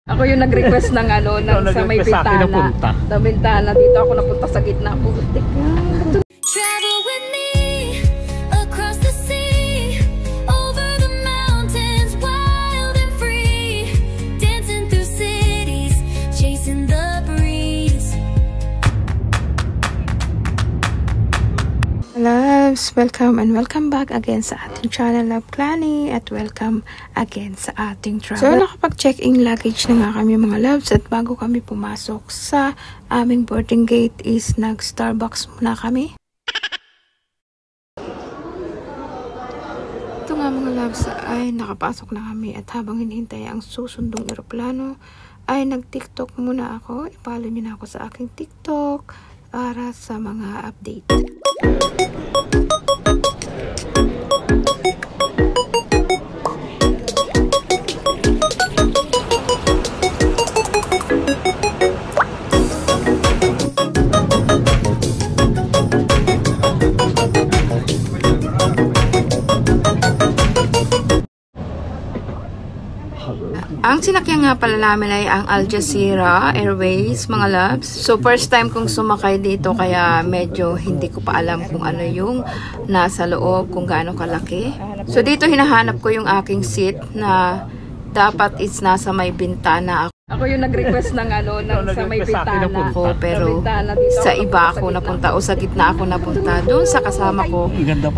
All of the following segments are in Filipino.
Ako yung nag-request ng ano, ng sa may bintana. Sa bintana, dito ako napunta sa gitna. Putik na. Travel with me across the sea, over the mountains, wild and free, dancing through cities, chasing the breeze. Loves, welcome and welcome back again sa ating channel Love Clanny at welcome again sa ating travel. So nakapag-check-in luggage na nga kami mga loves at bago kami pumasok sa aming boarding gate is nag-Starbucks muna kami. Ito nga mga loves ay nakapasok na kami at habang hinihintay ang susundong eroplano ay nag-TikTok muna ako. I-follow nyo na ako sa aking TikTok para sa mga update. Ang sinakyan nga pala namin ay ang Al Jazeera Airways, mga loves. So, first time kong sumakay dito kaya medyo hindi ko pa alam kung ano yung nasa loob, kung gaano kalaki. So, dito hinahanap ko yung aking seat na dapat is nasa may bintana ako. Ako yung nag-request ng ano, ng sa may bintana. Ako, pero sa iba ako napunta o sa gitna ako napunta. Doon sa kasama ko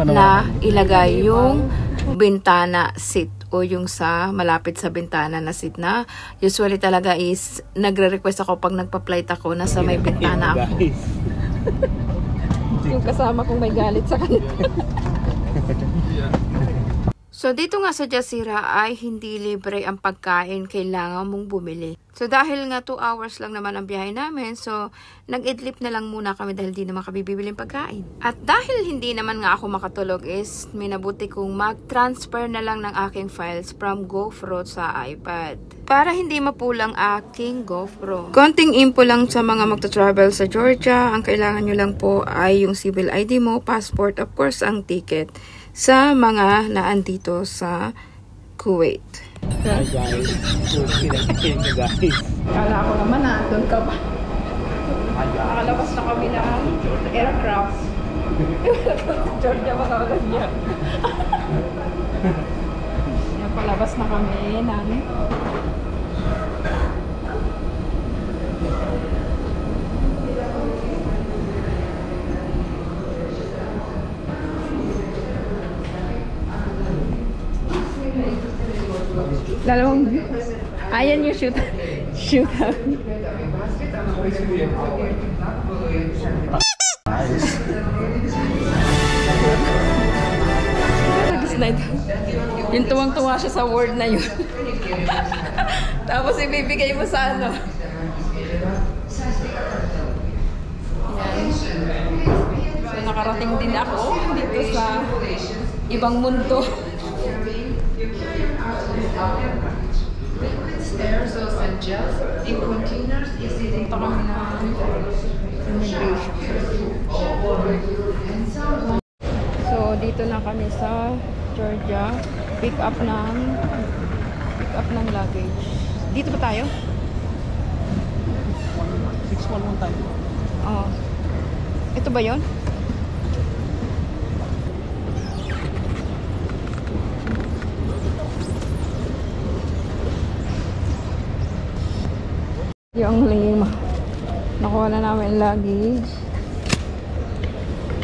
na ilagay yung bintana seat o yung sa malapit sa bintana na seat na usually talaga is nagre-request ako pag nagpa-flight ako na sa may bintana ako. Yung kasama kong may galit sa kanila. So, dito nga sa Jazeera ay hindi libre ang pagkain. Kailangan mong bumili. So, dahil nga 2 hours lang naman ang biyahe namin, so, nag-idlip na lang muna kami dahil di naman kami bibiling pagkain. At dahil hindi naman nga ako makatulog is, minabuti kong mag-transfer na lang ng aking files from GoPro sa iPad. Para hindi mapulang aking GoPro. Konting info lang sa mga magta-travel sa Georgia. Ang kailangan nyo lang po ay yung civil ID mo, passport, of course, ang ticket. Sa mga naandito sa Kuwait. Hi guys, so pinag-check nyo guys. Kala ko naman doon ka pa. Nakalabas na kami ng aircraft. Georgia mga agad niya. Palabas na kami ng dalawang ayan yung shoot out. Yung tuwang-tuwa siya sa word na yun. Tapos ibibigay mo sa ano. Yan. So nakarating din ako dito sa ibang mundo. Liquid aerosols and gels in containers is easy to So dito na kami sa Georgia, pick up ng luggage. Dito ba tayo? 611 tayo. Oh. Ito ba 'yon? Yung lima. Nakuha na namin luggage.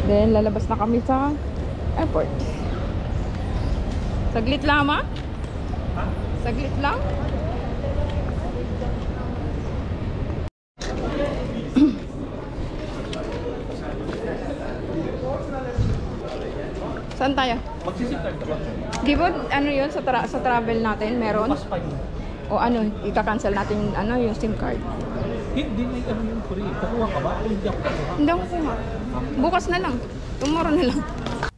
Then, lalabas na kami sa airport. Saglit lang, ma? Saglit lang? Saan tayo? Magsisip tayo ba? Di ba, ano yun, sa travel natin, meron? Mas pa yun. O ano, ika-cancel natin ano, yung SIM card. Hindi, may ano yung free. Kukuha ka ba? Hindi ako kukuha. Hindi ako kuha. Bukas na lang. Tomorrow na lang.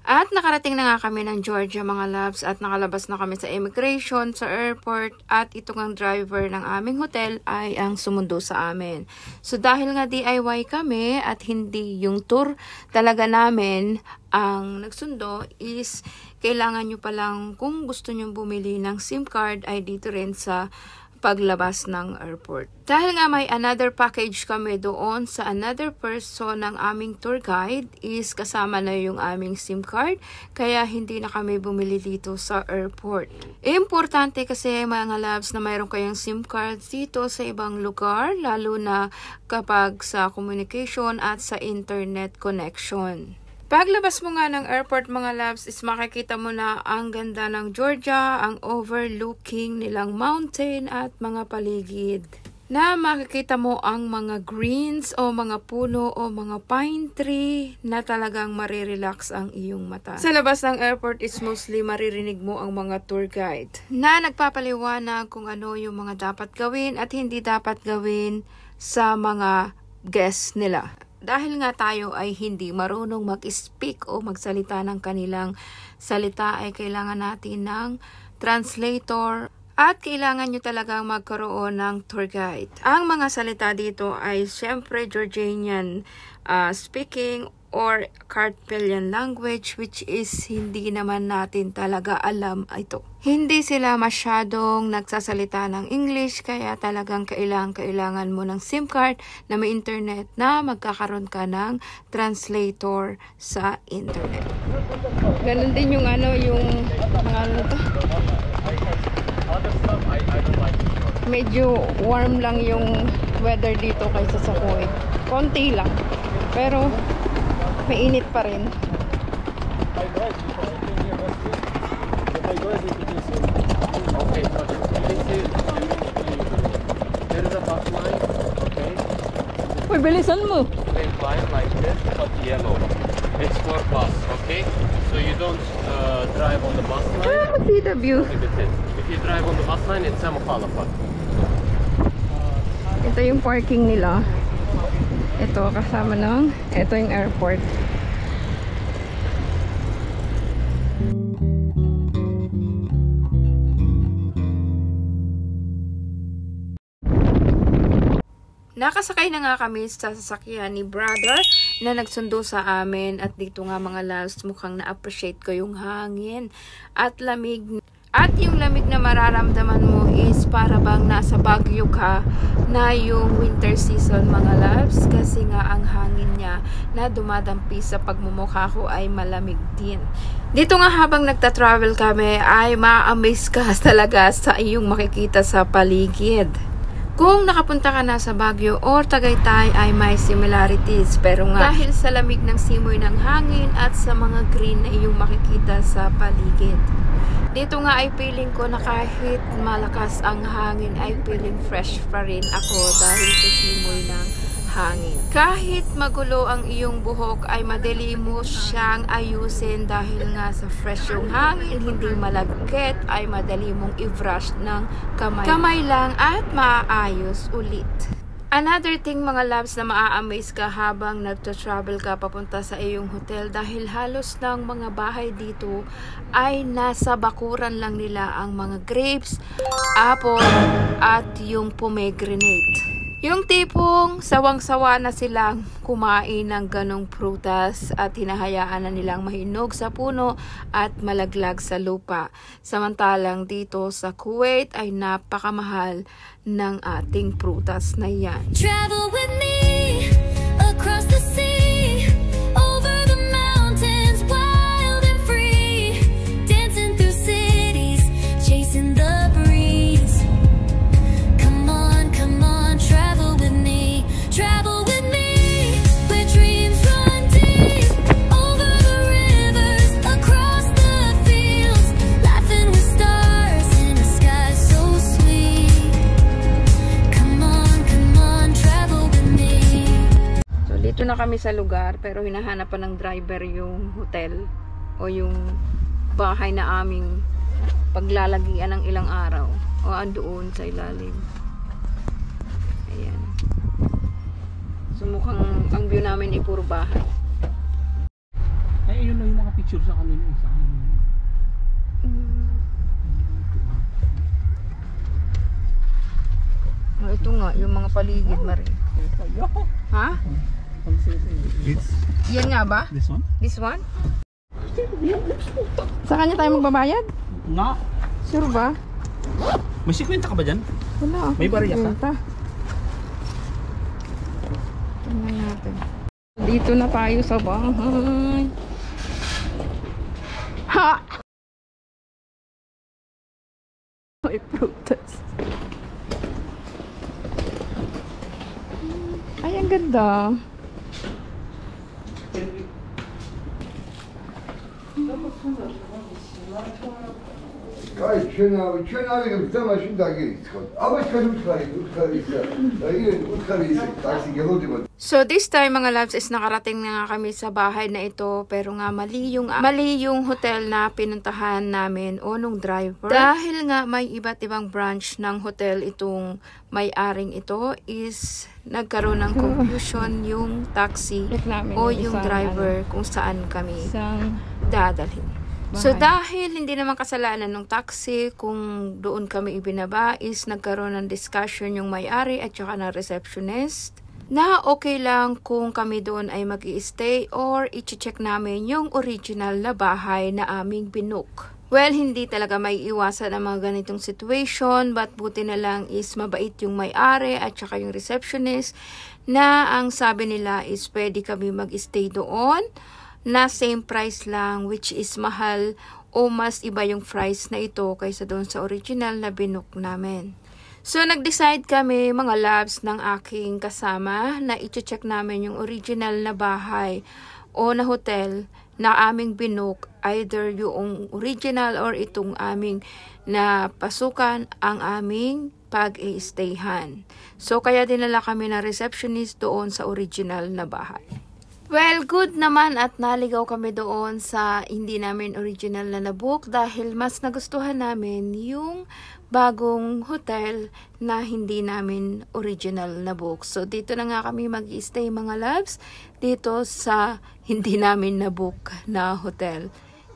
At nakarating na nga kami ng Georgia mga loves at nakalabas na kami sa immigration, sa airport at ito ngang driver ng aming hotel ay ang sumundo sa amin. So dahil nga DIY kami at hindi yung tour talaga namin ang nagsundo is kailangan nyo palang kung gusto nyo bumili ng SIM card ay dito rin sa paglabas ng airport. Dahil nga may another package kami doon sa another person ng aming tour guide is kasama na yung aming SIM card, kaya hindi na kami bumili dito sa airport. Importante kasi mga loves na mayroon kayong SIM card dito sa ibang lugar, lalo na kapag sa communication at sa internet connection. Paglabas mo nga ng airport mga loves is makikita mo na ang ganda ng Georgia, ang overlooking nilang mountain at mga paligid. Na makikita mo ang mga greens o mga puno o mga pine tree na talagang marirelax ang iyong mata. Sa labas ng airport is mostly maririnig mo ang mga tour guide na nagpapaliwanag kung ano yung mga dapat gawin at hindi dapat gawin sa mga guests nila. Dahil nga tayo ay hindi marunong mag-speak o magsalita ng kanilang salita ay kailangan natin ng translator at kailangan nyo talagang magkaroon ng tour guide. Ang mga salita dito ay syempre Georgian speaking or Kartvelian language which is hindi naman natin talaga alam ito. Hindi sila masyadong nagsasalita ng English kaya talagang kailangan mo ng SIM card na may internet na magkakaroon ka ng translator sa internet. Ganun din yung yung mga to. Medyo warm lang yung weather dito kaysa sa Kuwait. Konti lang. Pero mainit pa rin. Okay, so there is a bus line, okay? Uy, bilisan mo! Straight line like this, but yellow. It's for bus, okay? So you don't drive on the bus line. See the view. If you drive on the bus line, it's Samukhalafat. Ito yung parking nila. Ito kasama ng ito yung airport. Nakasakay na nga kami sa sasakyan ni brother na nagsundo sa amin at dito nga mga loves mukhang na-appreciate ko yung hangin at lamig. At yung lamig na mararamdaman mo is para bang nasa Baguio ka na yung winter season mga loves kasi nga ang hangin niya na dumadampi sa pagmumukha ko ay malamig din. Dito nga habang nagta-travel kami ay ma-amaze ka talaga sa iyong makikita sa paligid. Kung nakapunta ka na sa Baguio or Tagaytay ay may similarities pero nga dahil sa lamig ng simoy ng hangin at sa mga green na iyong makikita sa paligid. Dito nga ay feeling ko na kahit malakas ang hangin ay feeling fresh pa rin ako dahil sa simoy ng hangin. Kahit magulo ang iyong buhok ay madali mo siyang ayusin dahil nga sa fresh yung hangin, hindi malagkit, ay madali mong i-brush ng kamay lang at maaayos ulit. Another thing mga loves na maa-amaze ka habang nagta-travel ka papunta sa iyong hotel dahil halos ng mga bahay dito ay nasa bakuran lang nila ang mga grapes, apple at yung pomegranate. Yung tipong sawang-sawa na silang kumain ng ganong prutas at hinahayaan na nilang mahinog sa puno at malaglag sa lupa. Samantalang dito sa Kuwait ay napakamahal ng ating prutas na yan. Travel with me across the sea, over the mountains, wild and free, dancing through cities, chasing the breeze. Come on, travel with me, where dreams run deep, over the rivers, across the fields, laughing with stars in a sky so sweet. Come on, travel with me. So dito na kami sa lugar pero hinahanap pa ng driver yung hotel o yung bahay na aming paglalagian ng ilang araw o andoon sa ilalim. Ayan. So mukhang ang view namin ay puro bahay. Ay, yun lang yung mga picture sa kanila. Oh, ito nga, yung mga paligid mari. Ha? Yan nga ba? This one? This one? Sa kanya tayo magbabayad? No. Sure ba? May 50 ka ba dyan? Wala. May bariya ka? Tingnan natin. Dito na tayo sa bahay. Ha! May prutas. Ay, ang ganda. Gayet Çönavi tamam daha geri çıkar. Ama çıkarım taksi geldi mi? So this time mga loves is nakarating na nga kami sa bahay na ito, pero nga mali yung hotel na pinuntahan namin o nung driver. Dahil nga may iba't ibang branch ng hotel itong may-aring ito, is nagkaroon ng confusion yung taxi o yung driver kung saan kami dadalhin. So dahil hindi naman kasalanan ng taxi kung doon kami ibinaba, is nagkaroon ng discussion yung may-ari at saka ng receptionist na okay lang kung kami doon ay mag-i-stay or i-check namin yung original na bahay na aming binook. Well, hindi talaga may iwasan ang mga ganitong situation, but buti na lang is mabait yung may-ari at saka yung receptionist na ang sabi nila is pwede kami mag-stay doon na same price lang, which is mahal o mas iba yung price na ito kaysa doon sa original na binook namin. So, nag-decide kami mga loves ng aking kasama na i-check namin yung original na bahay o na hotel na aming binook, either yung original or itong aming na pasukan ang aming pag-i-stayhan. So, kaya dinala kami ng receptionist doon sa original na bahay. Well, good naman at naligaw kami doon sa hindi namin original na nabook dahil mas nagustuhan namin yung bagong hotel na hindi namin original na book. So, dito na nga kami mag-stay mga loves, dito sa hindi namin na book na hotel,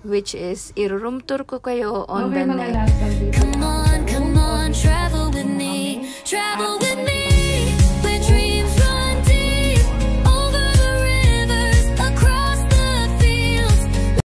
which is i-room tour ko kayo on the next. Come on, travel with me, travel with me.